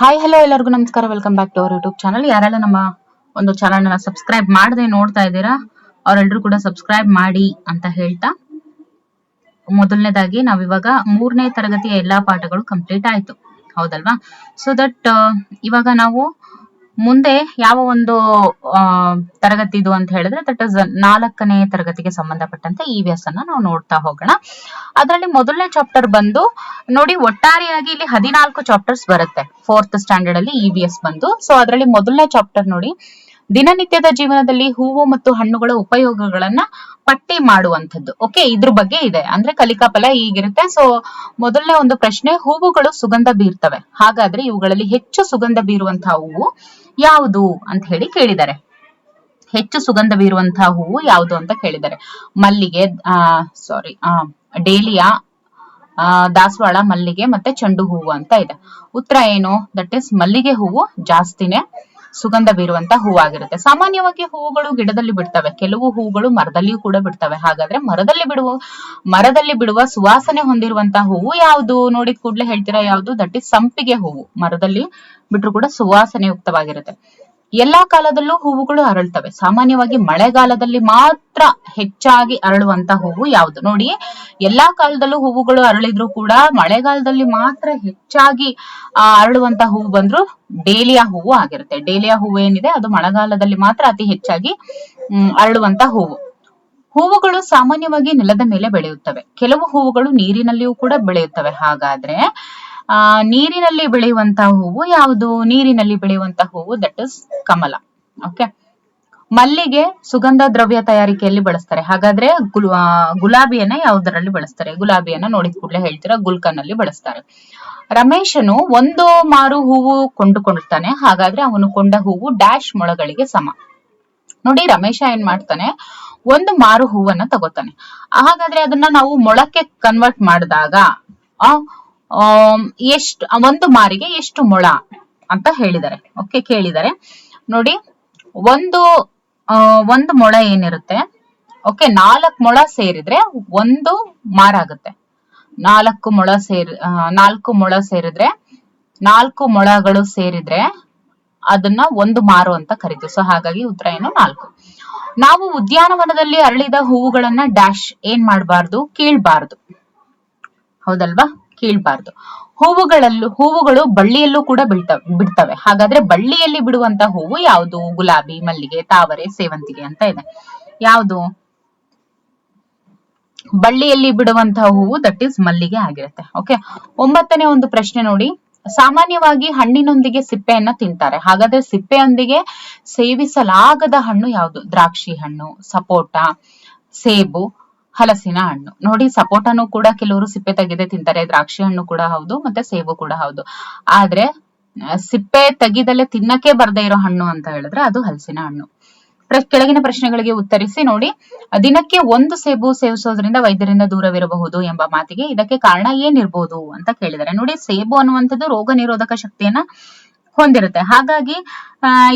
Hi hello ಎಲ್ಲರಿಗೂ ನಮಸ್ಕಾರ. Welcome back to our YouTube channel. ಯಾರೆಲ್ಲ ನಮ್ಮ ಒಂದು ಚಾನಲ್ ನ ಸಬ್ಸ್ಕ್ರೈಬ್ ಮಾಡದೆ ನೋಡ್ತಾ ಇದ್ದೀರಾ ಅವರೆಲ್ಲರೂ ಕೂಡ ಸಬ್ಸ್ಕ್ರೈಬ್ ಮಾಡಿ ಅಂತ ಹೇಳ್ತಾ, ಮೊದಲನೇದಾಗಿ ನಾವಿವಾಗ 3ನೇ ತರಗತಿಯ ಎಲ್ಲಾ ಪಾಠಗಳು ಕಂಪ್ಲೀಟ್ ಆಯ್ತು, ಹೌದಲ್ವಾ? ಸೊ ದಟ್ ಇವಾಗ ನಾವು ಮುಂದೆ ಯಾವ ಒಂದು ತರಗತಿ ಇದು ಅಂತ ಹೇಳಿದ್ರೆ ದಟ್ ಇಸ್ 4ನೇ ತರಗತಿಗೆ ಸಂಬಂಧಪಟ್ಟಂತೆ EVS ಅನ್ನ ನಾವು ನೋಡ್ತಾ ಹೋಗೋಣ. ಅದರಲ್ಲಿ ಮೊದಲನೇ ಚಾಪ್ಟರ್ ಬಂದು ನೋಡಿ, ಒಟ್ಟಾರೆಯಾಗಿ ಇಲ್ಲಿ 14 ಚಾಪ್ಟರ್ಸ್ ಬರುತ್ತೆ 4th ಸ್ಟ್ಯಾಂಡರ್ಡ್ ಅಲ್ಲಿ EVS ಬಂದು. ಸೊ ಅದರಲ್ಲಿ ಮೊದಲನೇ ಚಾಪ್ಟರ್ ನೋಡಿ, ದಿನನಿತ್ಯದ ಜೀವನದಲ್ಲಿ ಹೂವು ಮತ್ತು ಹಣ್ಣುಗಳ ಉಪಯೋಗಗಳನ್ನ ಪಟ್ಟಿ ಮಾಡುವಂಥದ್ದು. ಓಕೆ, ಇದ್ರ ಬಗ್ಗೆ ಇದೆ ಅಂದ್ರೆ ಕಲಿಕಾ ಫಲ ಹೀಗಿರುತ್ತೆ. ಸೊ ಮೊದಲನೇ ಒಂದು ಪ್ರಶ್ನೆ, ಹೂವುಗಳು ಸುಗಂಧ ಬೀರ್ತವೆ, ಹಾಗಾದ್ರೆ ಇವುಗಳಲ್ಲಿ ಹೆಚ್ಚು ಸುಗಂಧ ಬೀರುವಂತಹ ಹೂವು ಯಾವುದು ಅಂತ ಹೇಳಿ ಕೇಳಿದ್ದಾರೆ. ಹೆಚ್ಚು ಸುಗಂಧ ಬೀರುವಂತಹ ಹೂವು ಯಾವುದು ಅಂತ ಕೇಳಿದ್ದಾರೆ. ಮಲ್ಲಿಗೆ, ಡೇಲಿಯಾ, ದಾಸವಾಳ, ಮಲ್ಲಿಗೆ ಮತ್ತೆ ಚೆಂಡು ಹೂವು ಅಂತ ಇದೆ. ಉತ್ತರ ಏನು? ದಟ್ ಈಸ್ ಮಲ್ಲಿಗೆ ಹೂವು ಜಾಸ್ತಿನೇ ಸುಗಂಧ ಬೀರುವಂತ ಹೂವಾಗಿರುತ್ತೆ. ಸಾಮಾನ್ಯವಾಗಿ ಹೂವುಗಳು ಗಿಡದಲ್ಲಿ ಬಿಡ್ತವೆ, ಕೆಲವು ಹೂವುಗಳು ಮರದಲ್ಲಿಯೂ ಕೂಡ ಬಿಡ್ತವೆ. ಹಾಗಾದ್ರೆ ಮರದಲ್ಲಿ ಬಿಡುವ ಸುವಾಸನೆ ಹೊಂದಿರುವಂತಹ ಹೂವು ಯಾವುದು? ನೋಡಿದ ಕೂಡಲೇ ಹೇಳ್ತೀರಾ ಯಾವುದು? ದಟ್ ಈಸ್ ಸಂಪಿಗೆ ಹೂವು. ಮರದಲ್ಲಿ ಬಿಟ್ರು ಕೂಡ ಸುವಾಸನೆ ಯುಕ್ತವಾಗಿರುತ್ತೆ. ಎಲ್ಲಾ ಕಾಲದಲ್ಲೂ ಹೂವುಗಳು ಅರಳ್ತವೆ, ಸಾಮಾನ್ಯವಾಗಿ ಮಳೆಗಾಲದಲ್ಲಿ ಮಾತ್ರ ಹೆಚ್ಚಾಗಿ ಅರಳುವಂತ ಹೂವು ಯಾವುದು? ನೋಡಿ, ಎಲ್ಲಾ ಕಾಲದಲ್ಲೂ ಹೂವುಗಳು ಅರಳಿದ್ರು ಕೂಡ ಮಳೆಗಾಲದಲ್ಲಿ ಮಾತ್ರ ಹೆಚ್ಚಾಗಿ ಅರಳುವಂತ ಹೂವು ಬಂದ್ರು ಡೇಲಿಯಾ ಹೂವು ಆಗಿರುತ್ತೆ. ಡೇಲಿಯಾ ಹೂವು ಏನಿದೆ ಅದು ಮಳೆಗಾಲದಲ್ಲಿ ಮಾತ್ರ ಅತಿ ಹೆಚ್ಚಾಗಿ ಅರಳುವಂತ ಹೂವು. ಹೂವುಗಳು ಸಾಮಾನ್ಯವಾಗಿ ನೆಲದ ಮೇಲೆ ಬೆಳೆಯುತ್ತವೆ, ಕೆಲವು ಹೂವುಗಳು ನೀರಿನಲ್ಲಿಯೂ ಕೂಡ ಬೆಳೆಯುತ್ತವೆ. ಹಾಗಾದ್ರೆ ನೀರಿನಲ್ಲಿ ಬೆಳೆಯುವಂತಹ ಹೂವು ಯಾವುದು? ನೀರಿನಲ್ಲಿ ಬೆಳೆಯುವಂತಹ ಹೂವು ದಟ್ ಇಸ್ ಕಮಲ. ಓಕೆ, ಮಲ್ಲಿಗೆ ಸುಗಂಧ ದ್ರವ್ಯ ತಯಾರಿಕೆಯಲ್ಲಿ ಬಳಸ್ತಾರೆ. ಹಾಗಾದ್ರೆ ಗುಲಾಬಿಯನ್ನ ಯಾವುದರಲ್ಲಿ ಬಳಸ್ತಾರೆ? ಗುಲಾಬಿಯನ್ನ ನೋಡಿದ ಕೂಡಲೇ ಹೇಳ್ತೀರಾ ಗುಲ್ಕನ್ ಅಲ್ಲಿ ಬಳಸ್ತಾರೆ. ರಮೇಶನು ಒಂದು ಮಾರು ಹೂವು ಕೊಂಡುಕೊಂಡಿರ್ತಾನೆ, ಹಾಗಾದ್ರೆ ಅವನು ಕೊಂಡ ಹೂವು ಡ್ಯಾಶ್ ಮೊಳಗಳಿಗೆ ಸಮ. ನೋಡಿ, ರಮೇಶ ಏನ್ ಮಾಡ್ತಾನೆ, ಒಂದು ಮಾರು ಹೂವನ್ನ ತಗೋತಾನೆ. ಹಾಗಾದ್ರೆ ಅದನ್ನ ನಾವು ಮೊಳಕ್ಕೆ ಕನ್ವರ್ಟ್ ಮಾಡಿದಾಗ ಒಂದು ಮಾರಿಗೆ ಎಷ್ಟು ಮೊಳ ಅಂತ ಹೇಳಿದ್ದಾರೆ. ಓಕೆ, ಕೇಳಿದ್ದಾರೆ ನೋಡಿ. ಒಂದು ಮೊಳ ಏನಿರುತ್ತೆ, ಓಕೆ, 4 ಮೊಳ ಸೇರಿದ್ರೆ ಒಂದು ಮಾರ ಆಗುತ್ತೆ. 4 ಮೊಳ ಸೇರಿದ್ರೆ 4 ಮೊಳಗಳು ಸೇರಿದ್ರೆ ಅದನ್ನ ಒಂದು ಮಾರು ಅಂತ ಕರಿತೀವಿ. ಸೊ ಹಾಗಾಗಿ ಉತ್ತರ ಏನು? 4. ನಾವು ಉದ್ಯಾನವನದಲ್ಲಿ ಅರಳಿದ ಹೂವುಗಳನ್ನ ಡ್ಯಾಶ್ ಏನ್ ಮಾಡಬಾರ್ದು? ಕೀಳ್ಬಾರ್ದು, ಹೌದಲ್ವಾ? ಕೀಳ್ಬಾರ್ದು. ಹೂವುಗಳು ಬಳ್ಳಿಯಲ್ಲೂ ಕೂಡ ಬಿಡ್ತವೆ. ಹಾಗಾದ್ರೆ ಬಳ್ಳಿಯಲ್ಲಿ ಬಿಡುವಂತ ಹೂವು ಯಾವುದು? ಗುಲಾಬಿ, ಮಲ್ಲಿಗೆ, ತಾವರೆ, ಸೇವಂತಿಗೆ ಅಂತ ಇದೆ. ಯಾವುದು ಬಳ್ಳಿಯಲ್ಲಿ ಬಿಡುವಂತಹ ಹೂವು? ದಟ್ ಈಸ್ ಮಲ್ಲಿಗೆ ಆಗಿರುತ್ತೆ. ಓಕೆ, 9ನೇ ಒಂದು ಪ್ರಶ್ನೆ ನೋಡಿ, ಸಾಮಾನ್ಯವಾಗಿ ಹಣ್ಣಿನೊಂದಿಗೆ ಸಿಪ್ಪೆಯನ್ನ ತಿಂತಾರೆ, ಹಾಗಾದ್ರೆ ಸಿಪ್ಪೆಯೊಂದಿಗೆ ಸೇವಿಸಲಾಗದ ಹಣ್ಣು ಯಾವುದು? ದ್ರಾಕ್ಷಿ ಹಣ್ಣು, ಸಪೋಟ, ಸೇಬು, ಹಲಸಿನ ಹಣ್ಣು. ನೋಡಿ, ಸಪೋಟನು ಕೂಡ ಕೆಲವರು ಸಿಪ್ಪೆ ತೆಗೆದೇ ತಿಂತಾರೆ, ದ್ರಾಕ್ಷಿ ಹಣ್ಣು ಕೂಡ ಹೌದು, ಮತ್ತೆ ಸೇಬು ಕೂಡ ಹೌದು. ಆದ್ರೆ ಸಿಪ್ಪೆ ತೆಗಿದಲ್ಲೇ ತಿನ್ನಕ್ಕೆ ಬರ್ದೇ ಇರೋ ಹಣ್ಣು ಅಂತ ಹೇಳಿದ್ರೆ ಅದು ಹಲಸಿನ ಹಣ್ಣು. ಕೆಳಗಿನ ಪ್ರಶ್ನೆಗಳಿಗೆ ಉತ್ತರಿಸಿ. ನೋಡಿ, ದಿನಕ್ಕೆ 1 ಸೇಬು ಸೇವಿಸೋದ್ರಿಂದ ವೈದ್ಯರಿಂದ ದೂರವಿರಬಹುದು ಎಂಬ ಮಾತಿಗೆ ಇದಕ್ಕೆ ಕಾರಣ ಏನಿರ್ಬೋದು ಅಂತ ಕೇಳಿದ್ದಾರೆ. ನೋಡಿ, ಸೇಬು ಅನ್ನುವಂಥದ್ದು ರೋಗ ನಿರೋಧಕ ಶಕ್ತಿಯನ್ನ ಹೊಂದಿರುತ್ತೆ. ಹಾಗಾಗಿ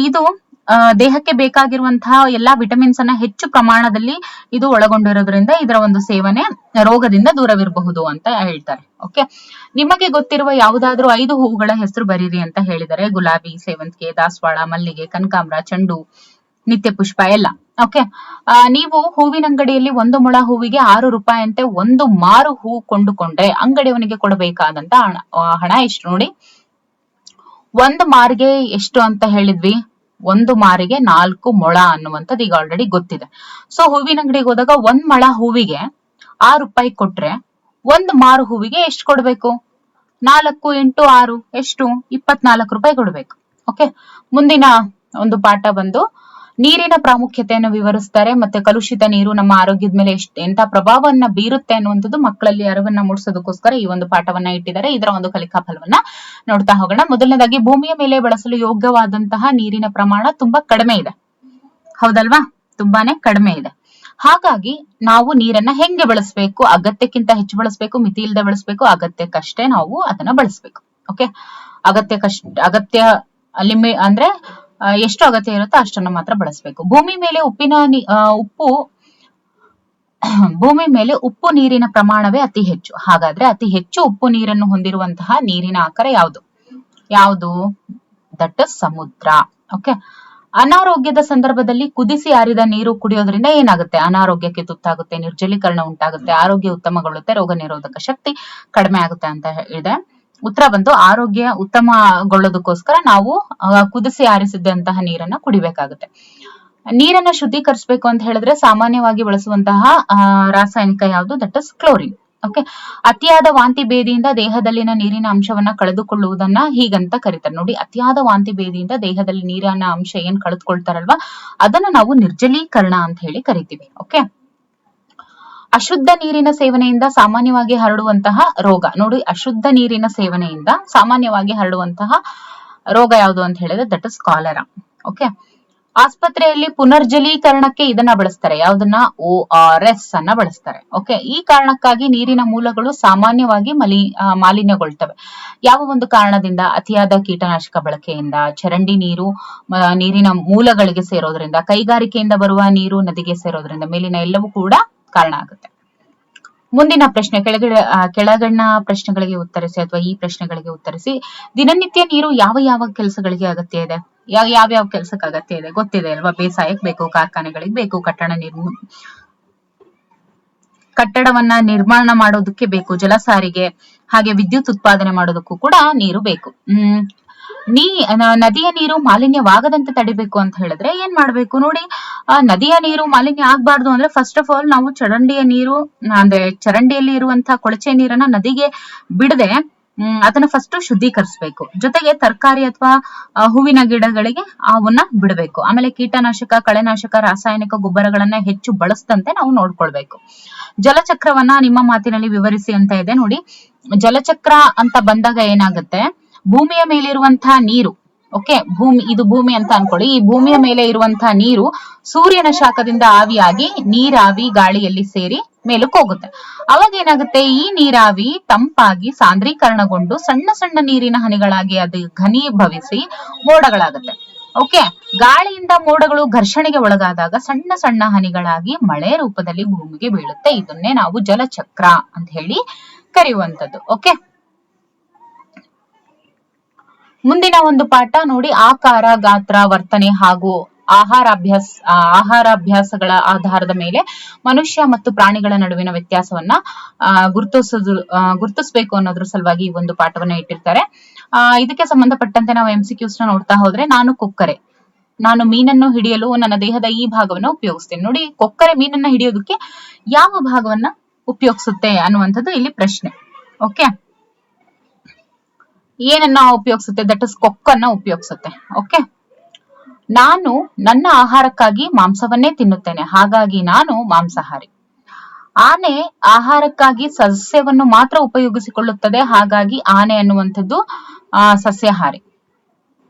ಇದು ದೇಹಕ್ಕೆ ಬೇಕಾಗಿರುವಂತಹ ಎಲ್ಲಾ ವಿಟಮಿನ್ಸ್ ಅನ್ನ ಹೆಚ್ಚು ಪ್ರಮಾಣದಲ್ಲಿ ಇದು ಒಳಗೊಂಡಿರೋದ್ರಿಂದ ಇದರ ಒಂದು ಸೇವನೆ ರೋಗದಿಂದ ದೂರವಿರಬಹುದು ಅಂತ ಹೇಳ್ತಾರೆ. ಓಕೆ, ನಿಮಗೆ ಗೊತ್ತಿರುವ ಯಾವುದಾದ್ರೂ 5 ಹೂವುಗಳ ಹೆಸರು ಬರೀರಿ ಅಂತ ಹೇಳಿದರೆ. ಗುಲಾಬಿ, ಸೇವಂತಿಗೆ, ದಾಸವಾಳ, ಮಲ್ಲಿಗೆ, ಕನಕಾಂಬರ, ಚೆಂಡು, ನಿತ್ಯ ಪುಷ್ಪ ಎಲ್ಲ. ಓಕೆ, ನೀವು ಹೂವಿನ ಅಂಗಡಿಯಲ್ಲಿ 1 ಮೊಳ ಹೂವಿಗೆ 6 ರೂಪಾಯಿ ಅಂತೆ ಒಂದು ಮಾರು ಹೂ ಕೊಂಡುಕೊಂಡ್ರೆ ಅಂಗಡಿಯವನಿಗೆ ಕೊಡಬೇಕಾದಂತ ಹಣ ಎಷ್ಟು? ನೋಡಿ, 1 ಮಾರಿಗೆ ಎಷ್ಟು ಅಂತ ಹೇಳಿದ್ವಿ? 1 ಮಾರಿಗೆ 4 ಮೊಳ ಅನ್ನುವಂಥದ್ದು ಈಗ ಆಲ್ರೆಡಿ ಗೊತ್ತಿದೆ. ಸೊ ಹೂವಿನ ಅಂಗಡಿಗೆ ಹೋದಾಗ 1 ಮೊಳ ಹೂವಿಗೆ 6 ರೂಪಾಯಿ ಕೊಟ್ರೆ 1 ಮಾರು ಹೂವಿಗೆ ಎಷ್ಟು ಕೊಡ್ಬೇಕು? 4 × 6 ಎಷ್ಟು? 24 ರೂಪಾಯಿ ಕೊಡ್ಬೇಕು. ಓಕೆ, ಮುಂದಿನ ಒಂದು ಪಾಠ ಬಂದು ನೀರಿನ ಪ್ರಾಮುಖ್ಯತೆಯನ್ನು ವಿವರಿಸ್ತಾರೆ. ಮತ್ತೆ ಕಲುಷಿತ ನೀರು ನಮ್ಮ ಆರೋಗ್ಯದ ಮೇಲೆ ಎಂತ ಪ್ರಭಾವವನ್ನ ಬೀರುತ್ತೆ ಅನ್ನುವಂಥದ್ದು ಮಕ್ಕಳಲ್ಲಿ ಅರಿವನ್ನ ಮೂಡಿಸೋದಕ್ಕೋಸ್ಕರ ಈ ಒಂದು ಪಾಠವನ್ನ ಇಟ್ಟಿದ್ದಾರೆ. ಇದರ ಒಂದು ಕಲಿಕಾ ಫಲವನ್ನ ನೋಡ್ತಾ ಹೋಗೋಣ. ಮೊದಲನೇದಾಗಿ, ಭೂಮಿಯ ಮೇಲೆ ಬಳಸಲು ಯೋಗ್ಯವಾದಂತಹ ನೀರಿನ ಪ್ರಮಾಣ ತುಂಬಾ ಕಡಿಮೆ ಇದೆ, ಹೌದಲ್ವಾ? ತುಂಬಾನೇ ಕಡಿಮೆ ಇದೆ. ಹಾಗಾಗಿ ನಾವು ನೀರನ್ನ ಹೆಂಗೆ ಬಳಸಬೇಕು? ಅಗತ್ಯಕ್ಕಿಂತ ಹೆಚ್ಚು ಬಳಸಬೇಕು, ಮಿತಿ ಇಲ್ಲದೆ ಬಳಸಬೇಕು, ಅಗತ್ಯಕ್ಕಷ್ಟೇ ನಾವು ಅದನ್ನ ಬಳಸಬೇಕು. ಓಕೆ, ಅಗತ್ಯ ಲಿಮಿಟ್ ಅಂದ್ರೆ ಎಷ್ಟು ಅಗತ್ಯ ಇರುತ್ತೋ ಅಷ್ಟನ್ನು ಮಾತ್ರ ಬಳಸಬೇಕು. ಭೂಮಿ ಮೇಲೆ ಉಪ್ಪು ನೀರಿನ ಪ್ರಮಾಣವೇ ಅತಿ ಹೆಚ್ಚು. ಹಾಗಾದ್ರೆ ಅತಿ ಹೆಚ್ಚು ಉಪ್ಪು ನೀರನ್ನು ಹೊಂದಿರುವಂತಹ ನೀರಿನ ಆಕಾರ ಯಾವುದು? ಯಾವುದು? ದಟ್ ಇಸ್ ಸಮುದ್ರ. ಓಕೆ. ಅನಾರೋಗ್ಯದ ಸಂದರ್ಭದಲ್ಲಿ ಕುದಿಸಿ ಆರಿದ ನೀರು ಕುಡಿಯೋದ್ರಿಂದ ಏನಾಗುತ್ತೆ? ಅನಾರೋಗ್ಯಕ್ಕೆ ತುತ್ತಾಗುತ್ತೆ, ನಿರ್ಜಲೀಕರಣ ಉಂಟಾಗುತ್ತೆ, ಆರೋಗ್ಯ ಉತ್ತಮಗೊಳ್ಳುತ್ತೆ, ರೋಗ ನಿರೋಧಕ ಶಕ್ತಿ ಕಡಿಮೆ ಆಗುತ್ತೆ ಅಂತ ಇದೆ. ಉತ್ತರ ಬಂದು ಆರೋಗ್ಯ ಉತ್ತಮಗೊಳ್ಳೋದಕ್ಕೋಸ್ಕರ ನಾವು ಕುದಿಸಿ ಆರಿಸಿದಂತಹ ನೀರನ್ನ ಕುಡಿಬೇಕಾಗುತ್ತೆ. ನೀರನ್ನ ಶುದ್ಧೀಕರಿಸಬೇಕು ಅಂತ ಹೇಳಿದ್ರೆ ಸಾಮಾನ್ಯವಾಗಿ ಬಳಸುವಂತಹ ರಾಸಾಯನಿಕ ಯಾವುದು? That is chlorine. ಓಕೆ. ಅತಿಯಾದ ವಾಂತಿ ಭೇದಿಯಿಂದ ದೇಹದಲ್ಲಿನ ನೀರಿನ ಅಂಶವನ್ನ ಕಳೆದುಕೊಳ್ಳುವುದನ್ನ ಹೀಗಂತ ಕರೀತಾರೆ. ನೋಡಿ, ಅತಿಯಾದ ವಾಂತಿ ಭೇದಿಯಿಂದ ದೇಹದಲ್ಲಿ ನೀರಿನ ಅಂಶ ಏನ್ ಕಳೆದುಕೊಳ್ತಾರಲ್ವಾ ಅದನ್ನ ನಾವು ನಿರ್ಜಲೀಕರಣ ಅಂತ ಹೇಳಿ ಕರಿತೀವಿ. ಓಕೆ. ಅಶುದ್ಧ ನೀರಿನ ಸೇವನೆಯಿಂದ ಸಾಮಾನ್ಯವಾಗಿ ಹರಡುವಂತಹ ರೋಗ. ನೋಡಿ, ಅಶುದ್ಧ ನೀರಿನ ಸೇವನೆಯಿಂದ ಸಾಮಾನ್ಯವಾಗಿ ಹರಡುವಂತಹ ರೋಗ ಯಾವುದು ಅಂತ ಹೇಳಿದ್ರೆ ದಟ್ ಇಸ್ ಕಾಲರಾ. ಓಕೆ. ಆಸ್ಪತ್ರೆಯಲ್ಲಿ ಪುನರ್ಜಲೀಕರಣಕ್ಕೆ ಇದನ್ನ ಬಳಸ್ತಾರೆ. ಯಾವ್ದನ್ನ? ORS ಅನ್ನ ಬಳಸ್ತಾರೆ. ಓಕೆ. ಈ ಕಾರಣಕ್ಕಾಗಿ ನೀರಿನ ಮೂಲಗಳು ಸಾಮಾನ್ಯವಾಗಿ ಮಾಲಿನ್ಯಗೊಳ್ತವೆ. ಯಾವ ಒಂದು ಕಾರಣದಿಂದ? ಅತಿಯಾದ ಕೀಟನಾಶಕ ಬಳಕೆಯಿಂದ, ಚರಂಡಿ ನೀರು ನೀರಿನ ಮೂಲಗಳಿಗೆ ಸೇರೋದ್ರಿಂದ, ಕೈಗಾರಿಕೆಯಿಂದ ಬರುವ ನೀರು ನದಿಗೆ ಸೇರೋದ್ರಿಂದ, ಮೇಲಿನ ಎಲ್ಲವೂ ಕೂಡ ಕಾರಣ ಆಗುತ್ತೆ. ಮುಂದಿನ ಪ್ರಶ್ನೆ, ಕೆಳಗಣ ಪ್ರಶ್ನೆಗಳಿಗೆ ಉತ್ತರಿಸಿ ಅಥವಾ ಈ ಪ್ರಶ್ನೆಗಳಿಗೆ ಉತ್ತರಿಸಿ. ದಿನನಿತ್ಯ ನೀರು ಯಾವ ಯಾವ ಕೆಲಸಗಳಿಗೆ ಅಗತ್ಯ ಇದೆ? ಯಾವ ಕೆಲಸಕ್ಕೆ ಅಗತ್ಯ ಇದೆ ಗೊತ್ತಿದೆ ಅಲ್ವಾ? ಬೇಸಾಯಕ್ಕೆ ಬೇಕು, ಕಾರ್ಖಾನೆಗಳಿಗೆ ಬೇಕು, ಕಟ್ಟಡವನ್ನ ನಿರ್ಮಾಣ ಮಾಡೋದಕ್ಕೆ ಬೇಕು, ಜಲಸಾರಿಗೆ, ಹಾಗೆ ವಿದ್ಯುತ್ ಉತ್ಪಾದನೆ ಮಾಡೋದಕ್ಕೂ ಕೂಡ ನೀರು ಬೇಕು. ನದಿಯ ನೀರು ಮಾಲಿನ್ಯವಾಗದಂತೆ ತಡಿಬೇಕು ಅಂತ ಹೇಳಿದ್ರೆ ಏನ್ ಮಾಡ್ಬೇಕು? ನೋಡಿ, ನದಿಯ ನೀರು ಮಾಲಿನ್ಯ ಆಗ್ಬಾರ್ದು ಅಂದ್ರೆ ಫಸ್ಟ್ ಆಫ್ ಆಲ್ ನಾವು ಚರಂಡಿಯ ನೀರು ಅಂದ್ರೆ ಚರಂಡಿಯಲ್ಲಿ ಇರುವಂತಹ ಕೊಳಚೆ ನೀರನ್ನ ನದಿಗೆ ಬಿಡದೆ ಅದನ್ನ ಫಸ್ಟ್ ಶುದ್ಧೀಕರಿಸಬೇಕು. ಜೊತೆಗೆ ತರಕಾರಿ ಅಥವಾ ಹೂವಿನ ಗಿಡಗಳಿಗೆ ಅವನ್ನ ಬಿಡಬೇಕು. ಆಮೇಲೆ ಕೀಟನಾಶಕ, ಕಳೆನಾಶಕ, ರಾಸಾಯನಿಕ ಗೊಬ್ಬರಗಳನ್ನ ಹೆಚ್ಚು ಬಳಸದಂತೆ ನಾವು ನೋಡ್ಕೊಳ್ಬೇಕು. ಜಲಚಕ್ರವನ್ನ ನಿಮ್ಮ ಮಾತಿನಲ್ಲಿ ವಿವರಿಸಿ ಅಂತ ಇದೆ. ನೋಡಿ, ಜಲಚಕ್ರ ಅಂತ ಬಂದಾಗ ಏನಾಗುತ್ತೆ? ಭೂಮಿಯ ಮೇಲಿರುವಂತಹ ನೀರು, ಓಕೆ, ಇದು ಭೂಮಿ ಅಂತ ಅನ್ಕೊಳ್ಳಿ. ಈ ಭೂಮಿಯ ಮೇಲೆ ಇರುವಂತಹ ನೀರು ಸೂರ್ಯನ ಶಾಖದಿಂದ ಆವಿಯಾಗಿ ನೀರಾವಿ ಗಾಳಿಯಲ್ಲಿ ಸೇರಿ ಮೇಲಕ್ಕೆ ಹೋಗುತ್ತೆ. ಅವಾಗ ಏನಾಗುತ್ತೆ? ಈ ನೀರಾವಿ ತಂಪಾಗಿ ಸಾಂದ್ರೀಕರಣಗೊಂಡು ಸಣ್ಣ ಸಣ್ಣ ನೀರಿನ ಹನಿಗಳಾಗಿ ಅದು ಘನೀಭವಿಸಿ ಮೋಡಗಳಾಗುತ್ತೆ. ಓಕೆ. ಗಾಳಿಯಿಂದ ಮೋಡಗಳು ಘರ್ಷಣೆಗೆ ಒಳಗಾದಾಗ ಸಣ್ಣ ಸಣ್ಣ ಹನಿಗಳಾಗಿ ಮಳೆ ರೂಪದಲ್ಲಿ ಭೂಮಿಗೆ ಬೀಳುತ್ತೆ. ಇದನ್ನೇ ನಾವು ಜಲಚಕ್ರ ಅಂತ ಹೇಳಿ ಕರೆಯುವಂತದ್ದು. ಓಕೆ. ಮುಂದಿನ ಒಂದು ಪಾಠ ನೋಡಿ, ಆಕಾರ, ಗಾತ್ರ, ವರ್ತನೆ ಹಾಗೂ ಆಹಾರಾಭ್ಯಾಸಗಳ ಆಧಾರದ ಮೇಲೆ ಮನುಷ್ಯ ಮತ್ತು ಪ್ರಾಣಿಗಳ ನಡುವಿನ ವ್ಯತ್ಯಾಸವನ್ನ ಗುರುತಿಸಬೇಕು ಅನ್ನೋದ್ರ ಸಲುವಾಗಿ ಈ ಒಂದು ಪಾಠವನ್ನ ಇಟ್ಟಿರ್ತಾರೆ. ಇದಕ್ಕೆ ಸಂಬಂಧಪಟ್ಟಂತೆ ನಾವು MCQs ನ ನೋಡ್ತಾ ಹೋದ್ರೆ, ನಾನು ಮೀನನ್ನು ಹಿಡಿಯಲು ನನ್ನ ದೇಹದ ಈ ಭಾಗವನ್ನ ಉಪಯೋಗಿಸ್ತೇನೆ. ನೋಡಿ, ಕೊಕ್ಕರೆ ಮೀನನ್ನ ಹಿಡಿಯೋದಕ್ಕೆ ಯಾವ ಭಾಗವನ್ನ ಉಪಯೋಗಿಸುತ್ತೆ ಅನ್ನುವಂಥದ್ದು ಇಲ್ಲಿ ಪ್ರಶ್ನೆ. ಓಕೆ. ಏನನ್ನ ಉಪಯೋಗಿಸುತ್ತೆ? ದಟ್ ಇಸ್ ಕೊಕ್ಕನ್ನ ಉಪಯೋಗಿಸುತ್ತೆ. ಓಕೆ. ನಾನು ನನ್ನ ಆಹಾರಕ್ಕಾಗಿ ಮಾಂಸವನ್ನೇ ತಿನ್ನುತ್ತೇನೆ, ಹಾಗಾಗಿ ನಾನು ಮಾಂಸಾಹಾರಿ. ಆನೆ ಆಹಾರಕ್ಕಾಗಿ ಸಸ್ಯವನ್ನು ಮಾತ್ರ ಉಪಯೋಗಿಸಿಕೊಳ್ಳುತ್ತದೆ, ಹಾಗಾಗಿ ಆನೆ ಅನ್ನುವಂಥದ್ದು ಸಸ್ಯಾಹಾರಿ.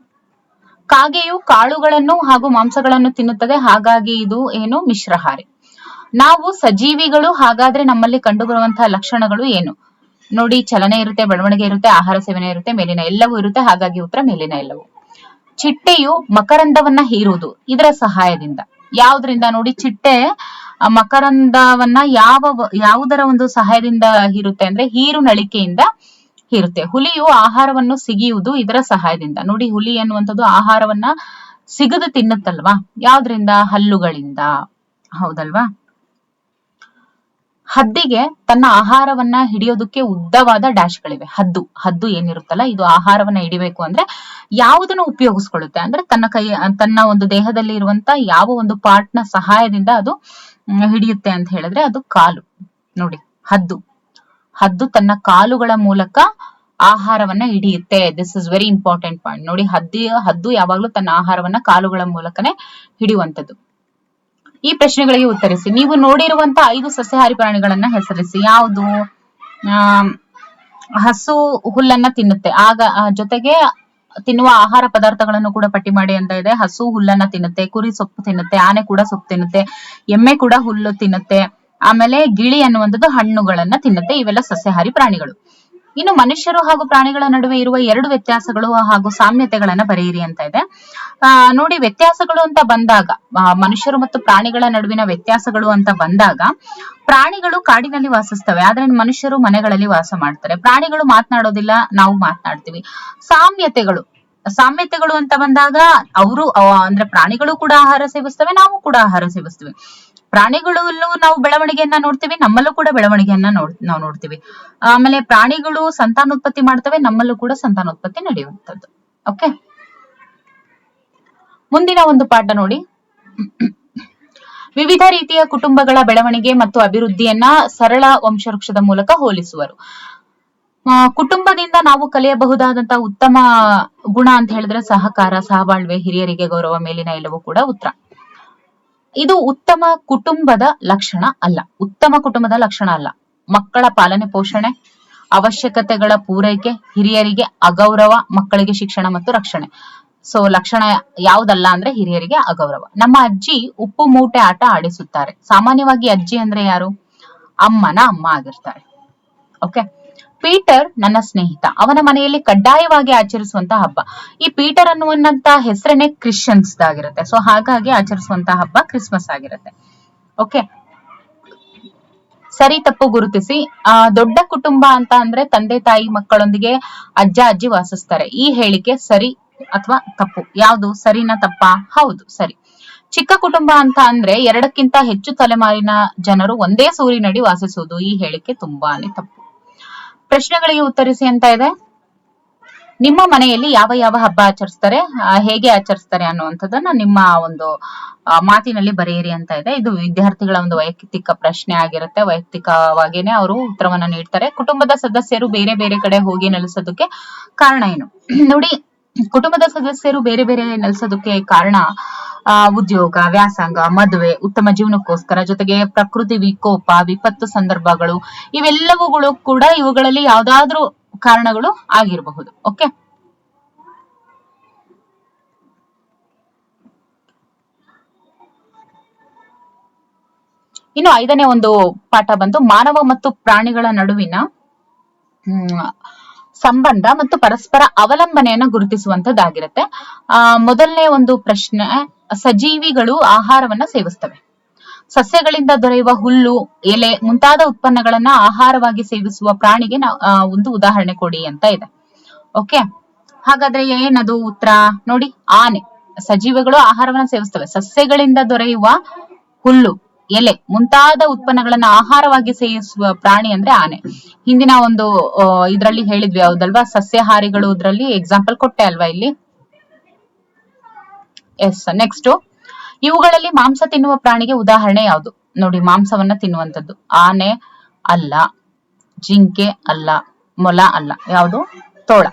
ಕಾಗೆಯು ಕಾಳುಗಳನ್ನು ಹಾಗೂ ಮಾಂಸಗಳನ್ನು ತಿನ್ನುತ್ತದೆ, ಹಾಗಾಗಿ ಇದು ಏನು? ಮಿಶ್ರಾಹಾರಿ. ನಾವು ಸಜೀವಿಗಳು, ಹಾಗಾದ್ರೆ ನಮ್ಮಲ್ಲಿ ಕಂಡುಬರುವಂತಹ ಲಕ್ಷಣಗಳು ಏನು? ನೋಡಿ, ಚಲನೆ ಇರುತ್ತೆ, ಬೆಳವಣಿಗೆ ಇರುತ್ತೆ, ಆಹಾರ ಸೇವನೆ ಇರುತ್ತೆ, ಮೇಲಿನ ಎಲ್ಲವೂ ಇರುತ್ತೆ, ಹಾಗಾಗಿ ಉತ್ತರ ಮೇಲಿನ ಎಲ್ಲವೂ. ಚಿಟ್ಟೆಯು ಮಕರಂದವನ್ನ ಹೀರುವುದು ಇದರ ಸಹಾಯದಿಂದ. ಯಾವ್ದ್ರಿಂದ? ನೋಡಿ, ಚಿಟ್ಟೆ ಮಕರಂದವನ್ನ ಯಾವುದರ ಒಂದು ಸಹಾಯದಿಂದ ಹೀರುತ್ತೆ ಅಂದ್ರೆ ಹೀರು ನಳಿಕೆಯಿಂದ ಹೀರುತ್ತೆ. ಹುಲಿಯು ಆಹಾರವನ್ನು ಸಿಗಿಯುವುದು ಇದರ ಸಹಾಯದಿಂದ. ನೋಡಿ, ಹುಲಿ ಅನ್ನುವಂಥದ್ದು ಆಹಾರವನ್ನ ಸಿಗದು ತಿನ್ನುತ್ತಲ್ವಾ? ಯಾವ್ದ್ರಿಂದ? ಹಲ್ಲುಗಳಿಂದ. ಹೌದಲ್ವಾ? ಹದ್ದಿಗೆ ತನ್ನ ಆಹಾರವನ್ನ ಹಿಡಿಯೋದಕ್ಕೆ ಉದ್ದವಾದ ಡ್ಯಾಶ್ಗಳಿವೆ. ಹದ್ದು ಏನಿರುತ್ತಲ್ಲ, ಇದು ಆಹಾರವನ್ನ ಹಿಡಿಬೇಕು ಅಂದ್ರೆ ಯಾವುದನ್ನು ಉಪಯೋಗಿಸ್ಕೊಳ್ಳುತ್ತೆ ಅಂದ್ರೆ ತನ್ನ ಒಂದು ದೇಹದಲ್ಲಿ ಇರುವಂತ ಯಾವ ಒಂದು ಪಾರ್ಟ್ ನ ಸಹಾಯದಿಂದ ಅದು ಹಿಡಿಯುತ್ತೆ ಅಂತ ಹೇಳಿದ್ರೆ ಅದು ಕಾಲು. ನೋಡಿ, ಹದ್ದು ತನ್ನ ಕಾಲುಗಳ ಮೂಲಕ ಆಹಾರವನ್ನ ಹಿಡಿಯುತ್ತೆ. This is very important point. ನೋಡಿ, ಹದ್ದು ಯಾವಾಗ್ಲೂ ತನ್ನ ಆಹಾರವನ್ನ ಕಾಲುಗಳ ಮೂಲಕನೇ ಹಿಡಿಯುವಂತದ್ದು. ಈ ಪ್ರಶ್ನೆಗಳಿಗೆ ಉತ್ತರಿಸಿ. ನೀವು ನೋಡಿರುವಂತ 5 ಸಸ್ಯಾಹಾರಿ ಪ್ರಾಣಿಗಳನ್ನ ಹೆಸರಿಸಿ. ಯಾವುದು? ಹಸು ಹುಲ್ಲನ್ನ ತಿನ್ನುತ್ತೆ, ಜೊತೆಗೆ ತಿನ್ನುವ ಆಹಾರ ಪದಾರ್ಥಗಳನ್ನು ಕೂಡ ಪಟ್ಟಿ ಮಾಡಿ ಅಂತ ಇದೆ. ಹಸು ಹುಲ್ಲನ್ನ ತಿನ್ನುತ್ತೆ, ಕುರಿ ಸೊಪ್ಪು ತಿನ್ನುತ್ತೆ, ಆನೆ ಕೂಡ ಸೊಪ್ಪು ತಿನ್ನುತ್ತೆ, ಎಮ್ಮೆ ಕೂಡ ಹುಲ್ಲು ತಿನ್ನುತ್ತೆ, ಆಮೇಲೆ ಗಿಳಿ ಅನ್ನುವಂಥದ್ದು ಹಣ್ಣುಗಳನ್ನ ತಿನ್ನುತ್ತೆ. ಇವೆಲ್ಲ ಸಸ್ಯಾಹಾರಿ ಪ್ರಾಣಿಗಳು. ಇನ್ನು ಮನುಷ್ಯರು ಹಾಗೂ ಪ್ರಾಣಿಗಳ ನಡುವೆ ಇರುವ 2 ವ್ಯತ್ಯಾಸಗಳು ಹಾಗೂ ಸಾಮ್ಯತೆಗಳನ್ನ ಬರೆಯಿರಿ ಅಂತ ಇದೆ. ನೋಡಿ, ವ್ಯತ್ಯಾಸಗಳು ಅಂತ ಬಂದಾಗ, ಮನುಷ್ಯರು ಮತ್ತು ಪ್ರಾಣಿಗಳ ನಡುವಿನ ವ್ಯತ್ಯಾಸಗಳು ಅಂತ ಬಂದಾಗ, ಪ್ರಾಣಿಗಳು ಕಾಡಿನಲ್ಲಿ ವಾಸಿಸ್ತವೆ, ಆದ್ರೆ ಮನುಷ್ಯರು ಮನೆಗಳಲ್ಲಿ ವಾಸ ಮಾಡ್ತಾರೆ. ಪ್ರಾಣಿಗಳು ಮಾತನಾಡೋದಿಲ್ಲ, ನಾವು ಮಾತನಾಡ್ತೀವಿ. ಸಾಮ್ಯತೆಗಳು ಅಂತ ಬಂದಾಗ ಅವರು ಅಂದ್ರೆ ಪ್ರಾಣಿಗಳು ಕೂಡ ಆಹಾರ ಸೇವಿಸ್ತವೆ, ನಾವು ಕೂಡ ಆಹಾರ ಸೇವಿಸ್ತೇವೆ. ಪ್ರಾಣಿಗಳಲ್ಲೂ ನಾವು ಬೆಳವಣಿಗೆಯನ್ನ ನೋಡ್ತೀವಿ, ನಮ್ಮಲ್ಲೂ ಕೂಡ ಬೆಳವಣಿಗೆಯನ್ನ ನಾವು ನೋಡ್ತೀವಿ. ಆಮೇಲೆ ಪ್ರಾಣಿಗಳು ಸಂತಾನೋತ್ಪತ್ತಿ ಮಾಡ್ತವೆ, ನಮ್ಮಲ್ಲೂ ಕೂಡ ಸಂತಾನೋತ್ಪತ್ತಿ ನಡೆಯುವಂಥದ್ದು. ಓಕೆ, ಮುಂದಿನ ಒಂದು ಪಾಠ ನೋಡಿ. ವಿವಿಧ ರೀತಿಯ ಕುಟುಂಬಗಳ ಬೆಳವಣಿಗೆ ಮತ್ತು ಅಭಿವೃದ್ಧಿಯನ್ನ ಸರಳ ವಂಶವೃಕ್ಷದ ಮೂಲಕ ಹೋಲಿಸುವರು. ಕುಟುಂಬದಿಂದ ನಾವು ಕಲಿಯಬಹುದಾದಂತಹ ಉತ್ತಮ ಗುಣ ಅಂತ ಹೇಳಿದ್ರೆ ಸಹಕಾರ, ಸಹಬಾಳ್ವೆ, ಹಿರಿಯರಿಗೆ ಗೌರವ, ಮೇಲಿನ ಎಲ್ಲವೂ ಕೂಡ ಉತ್ತರ. ಇದು ಉತ್ತಮ ಕುಟುಂಬದ ಲಕ್ಷಣ ಅಲ್ಲ. ಮಕ್ಕಳ ಪಾಲನೆ ಪೋಷಣೆ, ಅವಶ್ಯಕತೆಗಳ ಪೂರೈಕೆ, ಹಿರಿಯರಿಗೆ ಅಗೌರವ, ಮಕ್ಕಳಿಗೆ ಶಿಕ್ಷಣ ಮತ್ತು ರಕ್ಷಣೆ. ಸೊ ಲಕ್ಷಣ ಯಾವುದಲ್ಲ ಅಂದ್ರೆ ಹಿರಿಯರಿಗೆ ಅಗೌರವ. ನಮ್ಮ ಅಜ್ಜಿ ಉಪ್ಪು ಮೂಟೆ ಆಟ ಆಡಿಸುತ್ತಾರೆ. ಸಾಮಾನ್ಯವಾಗಿ ಅಜ್ಜಿ ಅಂದ್ರೆ ಯಾರು? ಅಮ್ಮನ ಅಮ್ಮ ಆಗಿರ್ತಾರೆ. ಓಕೆ, ಪೀಟರ್ ನನ್ನ ಸ್ನೇಹಿತ. ಅವನ ಮನೆಯಲ್ಲಿ ಕಡ್ಡಾಯವಾಗಿ ಆಚರಿಸುವಂತಹ ಹಬ್ಬ. ಈ ಪೀಟರ್ ಅನ್ನುವಂತ ಹೆಸರನ್ನೇ ಕ್ರಿಶ್ಚಿಯನ್ಸ್ ಆಗಿರುತ್ತೆ. ಸೊ ಹಾಗಾಗಿ ಆಚರಿಸುವಂತಹ ಹಬ್ಬ ಕ್ರಿಸ್ಮಸ್ ಆಗಿರುತ್ತೆ. ಓಕೆ, ಸರಿ ತಪ್ಪು ಗುರುತಿಸಿ. ದೊಡ್ಡ ಕುಟುಂಬ ಅಂತ ಅಂದ್ರೆ ತಂದೆ ತಾಯಿ ಮಕ್ಕಳೊಂದಿಗೆ ಅಜ್ಜ ಅಜ್ಜಿ ವಾಸಿಸ್ತಾರೆ. ಈ ಹೇಳಿಕೆ ಸರಿ ಅಥವಾ ತಪ್ಪು? ಯಾವುದು? ಸರಿನಾ ತಪ್ಪಾ? ಹೌದು, ಸರಿ. ಚಿಕ್ಕ ಕುಟುಂಬ ಅಂತ ಅಂದ್ರೆ 2ಕ್ಕಿಂತ ಹೆಚ್ಚು ತಲೆಮಾರಿನ ಜನರು ಒಂದೇ ಸೂರಿನಡಿ ವಾಸಿಸುವುದು. ಈ ಹೇಳಿಕೆ ತುಂಬಾನೇ ತಪ್ಪು. ಪ್ರಶ್ನೆಗಳಿಗೆ ಉತ್ತರಿಸಿ ಅಂತ ಇದೆ. ನಿಮ್ಮ ಮನೆಯಲ್ಲಿ ಯಾವ ಯಾವ ಹಬ್ಬ ಆಚರಿಸ್ತಾರೆ, ಹೇಗೆ ಆಚರಿಸ್ತಾರೆ ಅನ್ನುವಂಥದ್ದನ್ನ ನಿಮ್ಮ ಒಂದು ಮಾತಿನಲ್ಲಿ ಬರೆಯಿರಿ ಅಂತ ಇದೆ. ಇದು ವಿದ್ಯಾರ್ಥಿಗಳ ಒಂದು ವೈಯಕ್ತಿಕ ಪ್ರಶ್ನೆ ಆಗಿರುತ್ತೆ. ವೈಯಕ್ತಿಕವಾಗಿನೇ ಅವರು ಉತ್ತರವನ್ನ ನೀಡ್ತಾರೆ. ಕುಟುಂಬದ ಸದಸ್ಯರು ಬೇರೆ ಬೇರೆ ಕಡೆ ಹೋಗಿ ನೆಲೆಸೋದಕ್ಕೆ ಕಾರಣ ಏನು? ನೋಡಿ, ಕುಟುಂಬದ ಸದಸ್ಯರು ಬೇರೆ ಬೇರೆ ನೆಲೆಸೋದಕ್ಕೆ ಕಾರಣ ಉದ್ಯೋಗ, ವ್ಯಾಸಂಗ, ಮದುವೆ, ಉತ್ತಮ ಜೀವನಕ್ಕೋಸ್ಕರ, ಜೊತೆಗೆ ಪ್ರಕೃತಿ ವಿಕೋಪ, ವಿಪತ್ತು ಸಂದರ್ಭಗಳು, ಇವೆಲ್ಲವುಗಳು ಕೂಡ ಇವುಗಳಲ್ಲಿ ಯಾವ್ದಾದ್ರೂ ಕಾರಣಗಳು ಆಗಿರಬಹುದು. ಓಕೆ, ಇನ್ನು 5ನೇ ಒಂದು ಪಾಠ ಬಂದು ಮಾನವ ಮತ್ತು ಪ್ರಾಣಿಗಳ ನಡುವಿನ ಸಂಬಂಧ ಮತ್ತು ಪರಸ್ಪರ ಅವಲಂಬನೆಯನ್ನು ಗುರುತಿಸುವಂತದ್ದಾಗಿರುತ್ತೆ. ಮೊದಲನೇ ಒಂದು ಪ್ರಶ್ನೆ, ಸಜೀವಿಗಳು ಆಹಾರವನ್ನ ಸೇವಿಸ್ತವೆ. ಸಸ್ಯಗಳಿಂದ ದೊರೆಯುವ ಹುಲ್ಲು, ಎಲೆ ಮುಂತಾದ ಉತ್ಪನ್ನಗಳನ್ನ ಆಹಾರವಾಗಿ ಸೇವಿಸುವ ಪ್ರಾಣಿಗೆ ಒಂದು ಉದಾಹರಣೆ ಕೊಡಿ ಅಂತ ಇದೆ. ಓಕೆ, ಹಾಗಾದ್ರೆ ಏನದು ಉತ್ತರ? ನೋಡಿ, ಆನೆ. ಸಜೀವಿಗಳು ಆಹಾರವನ್ನ ಸೇವಿಸ್ತವೆ. ಸಸ್ಯಗಳಿಂದ ದೊರೆಯುವ ಹುಲ್ಲು, ಎಲೆ ಮುಂತಾದ ಉತ್ಪನ್ನಗಳನ್ನ ಆಹಾರವಾಗಿ ಸೇವಿಸುವ ಪ್ರಾಣಿ ಅಂದ್ರೆ ಆನೆ. ಹಿಂದಿನ ಒಂದು ಇದ್ರಲ್ಲಿ ಹೇಳಿದ್ವಿ ಹೌದಲ್ವಾ, ಸಸ್ಯಾಹಾರಿಗಳು. ಇದ್ರಲ್ಲಿ ಎಕ್ಸಾಂಪಲ್ ಕೊಟ್ಟೆ ಅಲ್ವಾ ಇಲ್ಲಿ. ಎಸ್, ನೆಕ್ಸ್ಟ್, ಇವುಗಳಲ್ಲಿ ಮಾಂಸ ತಿನ್ನುವ ಪ್ರಾಣಿಗೆ ಉದಾಹರಣೆ ಯಾವುದು? ನೋಡಿ, ಮಾಂಸವನ್ನ ತಿನ್ನುವಂಥದ್ದು ಆನೆ ಅಲ್ಲ, ಜಿಂಕೆ ಅಲ್ಲ, ಮೊಲ ಅಲ್ಲ. ಯಾವುದು? ತೋಳ.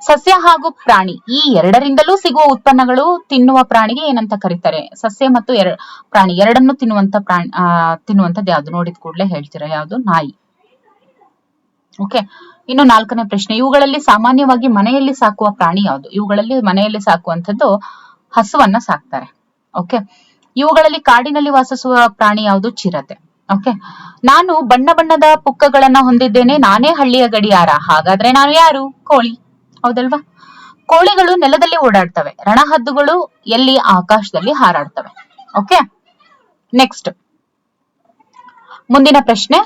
ಸಸ್ಯ ಹಾಗೂ ಪ್ರಾಣಿ ಈ ಎರಡರಿಂದಲೂ ಸಿಗುವ ಉತ್ಪನ್ನಗಳು ತಿನ್ನುವ ಪ್ರಾಣಿಗೆ ಏನಂತ ಕರೀತಾರೆ? ಸಸ್ಯ ಮತ್ತು ಪ್ರಾಣಿ ಎರಡನ್ನು ತಿನ್ನುವಂಥದ್ದು ಯಾವುದು? ನೋಡಿದ ಕೂಡಲೇ ಹೇಳ್ತೀರಾ ಯಾವುದು? ನಾಯಿ. ಓಕೆ, ಇನ್ನು 4ನೇ ಪ್ರಶ್ನೆ, ಇವುಗಳಲ್ಲಿ ಸಾಮಾನ್ಯವಾಗಿ ಮನೆಯಲ್ಲಿ ಸಾಕುವ ಪ್ರಾಣಿ ಯಾವುದು? ಇವುಗಳಲ್ಲಿ ಮನೆಯಲ್ಲಿ ಸಾಕುವಂಥದ್ದು ಹಸುವನ್ನ ಸಾಕ್ತಾರೆ. ಓಕೆ, ಇವುಗಳಲ್ಲಿ ಕಾಡಿನಲ್ಲಿ ವಾಸಿಸುವ ಪ್ರಾಣಿ ಯಾವುದು? ಚಿರತೆ. ಓಕೆ, ನಾನು ಬಣ್ಣ ಬಣ್ಣದ ಪುಕ್ಕಗಳನ್ನ ಹೊಂದಿದ್ದೇನೆ, ನಾನೇ ಹಳ್ಳಿಯ ಗಡಿಯಾರ. ಹಾಗಾದ್ರೆ ನಾನು ಯಾರು? ಕೋಳಿ. ಹೌದಲ್ವಾ? ಕೋಳಿಗಳು ನೆಲದಲ್ಲಿ ಓಡಾಡ್ತವೆ, ರಣಹದ್ದುಗಳು ಎಲ್ಲಿ? ಆಕಾಶದಲ್ಲಿ ಹಾರಾಡ್ತವೆ. ಓಕೆ, ನೆಕ್ಸ್ಟ್, ಮುಂದಿನ ಪ್ರಶ್ನೆ,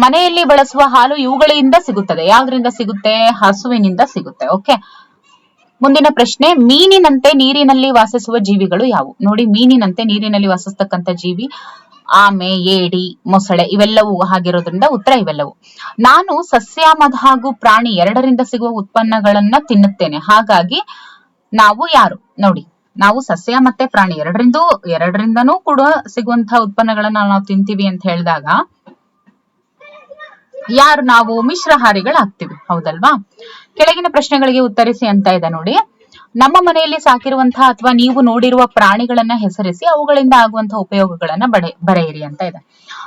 ಮನೆಯಲ್ಲಿ ಬಳಸುವ ಹಾಲು ಇವುಗಳಿಂದ ಸಿಗುತ್ತದೆ. ಯಾವ್ದ್ರಿಂದ ಸಿಗುತ್ತೆ? ಹಸುವಿನಿಂದ ಸಿಗುತ್ತೆ. ಓಕೆ, ಮುಂದಿನ ಪ್ರಶ್ನೆ, ಮೀನಿನಂತೆ ನೀರಿನಲ್ಲಿ ವಾಸಿಸುವ ಜೀವಿಗಳು ಯಾವುವು? ನೋಡಿ, ಮೀನಿನಂತೆ ನೀರಿನಲ್ಲಿ ವಾಸಿಸ್ತಕ್ಕಂಥ ಜೀವಿ ಆಮೆ, ಏಡಿ, ಮೊಸಳೆ ಇವೆಲ್ಲವೂ ಆಗಿರೋದ್ರಿಂದ ಉತ್ತರ ಇವೆಲ್ಲವೂ. ನಾನು ಸಸ್ಯ ಹಾಗೂ ಪ್ರಾಣಿ ಎರಡರಿಂದ ಸಿಗುವ ಉತ್ಪನ್ನಗಳನ್ನ ತಿನ್ನುತ್ತೇನೆ. ಹಾಗಾಗಿ ನಾವು ಯಾರು? ನೋಡಿ, ನಾವು ಸಸ್ಯ ಮತ್ತೆ ಪ್ರಾಣಿ ಎರಡರಿಂದನೂ ಕೂಡ ಸಿಗುವಂತಹ ಉತ್ಪನ್ನಗಳನ್ನ ನಾವು ತಿಂತೀವಿ ಅಂತ ಹೇಳಿದಾಗ ಯಾರು ನಾವು? ಮಿಶ್ರಹಾರಿಗಳಾಗ್ತೀವಿ. ಹೌದಲ್ವಾ? ಕೆಳಗಿನ ಪ್ರಶ್ನೆಗಳಿಗೆ ಉತ್ತರಿಸಿ ಅಂತ ಇದೆ ನೋಡಿ. ನಮ್ಮ ಮನೆಯಲ್ಲಿ ಸಾಕಿರುವಂತಹ ಅಥವಾ ನೀವು ನೋಡಿರುವ ಪ್ರಾಣಿಗಳನ್ನ ಹೆಸರಿಸಿ ಅವುಗಳಿಂದ ಆಗುವಂತಹ ಉಪಯೋಗಗಳನ್ನ ಬರೆಯಿರಿ ಅಂತ ಇದೆ.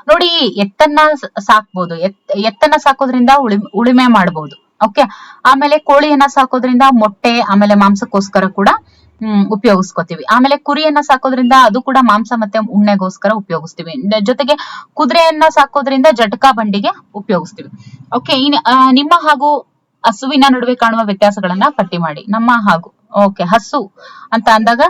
ನೋಡಿ, ಎತ್ತನ್ನ ಸಾಕ್ಬಹುದು. ಎತ್ತನ್ನ ಸಾಕೋದ್ರಿಂದ ಉಳುಮೆ ಮಾಡಬಹುದು. ಓಕೆ, ಆಮೇಲೆ ಕೋಳಿಯನ್ನ ಸಾಕೋದ್ರಿಂದ ಮೊಟ್ಟೆ ಆಮೇಲೆ ಮಾಂಸಕ್ಕೋಸ್ಕರ ಕೂಡ ಉಪಯೋಗಿಸ್ಕೋತೀವಿ. ಆಮೇಲೆ ಕುರಿಯನ್ನ ಸಾಕೋದ್ರಿಂದ ಅದು ಕೂಡ ಮಾಂಸ ಮತ್ತೆ ಉಣ್ಣೆಗೋಸ್ಕರ ಉಪಯೋಗಿಸ್ತೀವಿ. ಜೊತೆಗೆ ಕುದುರೆಯನ್ನ ಸಾಕೋದ್ರಿಂದ ಜಟಕಾ ಬಂಡಿಗೆ ಉಪಯೋಗಿಸ್ತೀವಿ. ಓಕೆ, ನಿಮ್ಮ ಹಾಗೂ ಹಸುವಿನ ನಡುವೆ ಕಾಣುವ ವ್ಯತ್ಯಾಸಗಳನ್ನ ಪಟ್ಟಿ ಮಾಡಿ. ನಮ್ಮ ಹಾಗೂ ಓಕೆ, ಹಸು ಅಂತ ಅಂದಾಗ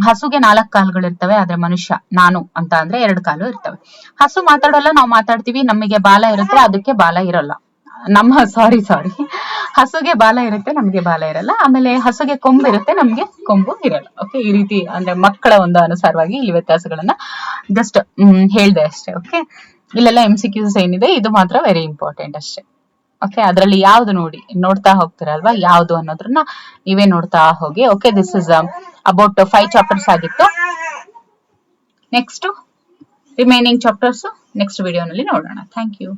ಹಸುಗೆ 4 ಕಾಲುಗಳಿರ್ತವೆ, ಆದ್ರೆ ಮನುಷ್ಯ ನಾನು ಅಂತ ಅಂದ್ರೆ 2 ಕಾಲು ಇರ್ತವೆ. ಹಸು ಮಾತಾಡಲ್ಲ, ನಾವು ಮಾತಾಡ್ತೀವಿ, ನಮಗೆ ಬಾಲ ಇರುತ್ತೆ, ಅದಕ್ಕೆ ಬಾಲ ಇರಲ್ಲ. ಸಾರಿ ಹಸುಗೆ ಬಾಲ ಇರುತ್ತೆ, ನಮ್ಗೆ ಬಾಲ ಇರಲ್ಲ. ಆಮೇಲೆ ಹಸುಗೆ ಕೊಂಬು ಇರುತ್ತೆ, ನಮ್ಗೆ ಕೊಂಬು ಇರಲ್ಲ. ಓಕೆ, ಈ ರೀತಿ ಅಂದ್ರೆ ಮಕ್ಕಳ ಒಂದು ಅನುಸಾರವಾಗಿ ಇಲ್ಲಿ ವ್ಯತ್ಯಾಸಗಳನ್ನ ಜಸ್ಟ್ ಹೇಳ್ದೆ ಅಷ್ಟೇ. ಓಕೆ, ಇಲ್ಲೆಲ್ಲ MCQs ಏನಿದೆ ಇದು ಮಾತ್ರ ವೆರಿ ಇಂಪಾರ್ಟೆಂಟ್ ಅಷ್ಟೇ. ಓಕೆ, ಅದ್ರಲ್ಲಿ ಯಾವ್ದು ನೋಡ್ತಾ ಹೋಗ್ತೀರಲ್ವಾ, ಯಾವ್ದು ಅನ್ನೋದ್ರನ್ನ ನೀವೇ ನೋಡ್ತಾ ಹೋಗಿ. Okay, this is about 5 chapters ಆಗಿತ್ತು. ನೆಕ್ಸ್ಟ್ ರಿಮೈನಿಂಗ್ ಚಾಪ್ಟರ್ಸ್ ನೆಕ್ಸ್ಟ್ ವಿಡಿಯೋನಲ್ಲಿ ನೋಡೋಣ. Thank you.